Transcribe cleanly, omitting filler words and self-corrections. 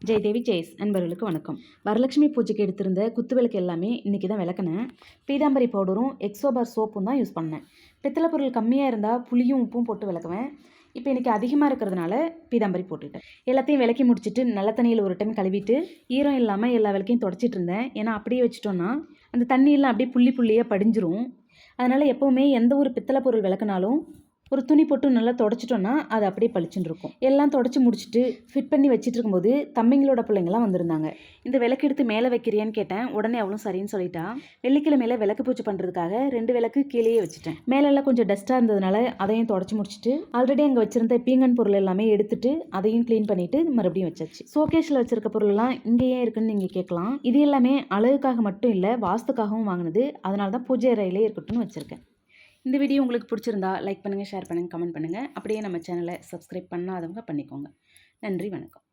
ஜெயதேவி ஜெயஸ் நண்பர்களுக்கு வணக்கம். வரலட்சுமி பூஜைக்கு எடுத்திருந்த குத்துவிளக்கு எல்லாமே இன்றைக்கி தான் விளக்குனேன். பீதாம்பரி பவுடரும் எக்ஸோபார் சோப்பும் தான் யூஸ் பண்ணேன். பித்தளை பொருள் கம்மியாக இருந்தால் புளியும் உப்பும் போட்டு விளக்குவேன். இப்போ இன்றைக்கி அதிகமாக இருக்கிறதுனால பீதாம்பரி போட்டுட்டேன். எல்லாத்தையும் விளக்கி முடிச்சுட்டு நல்ல தண்ணியில் ஒரு டைம் கழுவிட்டு ஈரம் இல்லாமல் எல்லா விளக்கையும் தொடச்சிட்டு இருந்தேன். ஏன்னா அப்படியே வச்சிட்டோன்னா அந்த தண்ணியெல்லாம் அப்படியே புள்ளியாக படிஞ்சிரும். அதனால் எப்போவுமே எந்த ஒரு பித்தளை பொருள் விளக்குனாலும் ஒரு துணி போட்டு நல்லா தொடச்சிட்டோன்னா அது அப்படியே பளிச்சுன்னு இருக்கும். எல்லாம் தொடச்சி முடிச்சுட்டு ஃபிட் பண்ணி வச்சுட்டு இருக்கும்போது தம்பிங்களோட பிள்ளைங்களாம் வந்திருந்தாங்க. இந்த விளக்கு எடுத்து மேலே வைக்கிறியான்னு கேட்டேன். உடனே அவளும் சரின்னு சொல்லிட்டா. வெள்ளிக்கிழமையில விளக்கு பூஜை பண்ணுறதுக்காக 2 விளக்கு கீழேயே வச்சுட்டேன். மேலெல்லாம் கொஞ்சம் டஸ்ட்டாக இருந்ததுனால அதையும் தொடச்சி முடிச்சுட்டு ஆல்ரெடி அங்கே வச்சிருந்த பீங்கன் பொருள் எல்லாமே எடுத்துட்டு அதையும் க்ளீன் பண்ணிட்டு மறுபடியும் வச்சாச்சு. ஷோகேஸில் வச்சிருக்க பொருள்லாம் இங்கேயே இருக்குன்னு நீங்கள் கேட்கலாம். இது எல்லாமே அழகுக்காக மட்டும் இல்லை, வாஸ்துக்காகவும் வாங்கினது. அதனால தான் பூஜை அறையிலே இருக்கட்டும்னு வச்சுருக்கேன். இந்த வீடியோ உங்களுக்கு பிடிச்சிருந்தா லைக் பண்ணுங்கள், ஷேர் பண்ணுங்கள், கமெண்ட் பண்ணுங்கள். அப்படியே நம்ம சேனலை சப்ஸ்கிரைப் பண்ணாதவங்க பண்ணிக்கோங்க. நன்றி, வணக்கம்.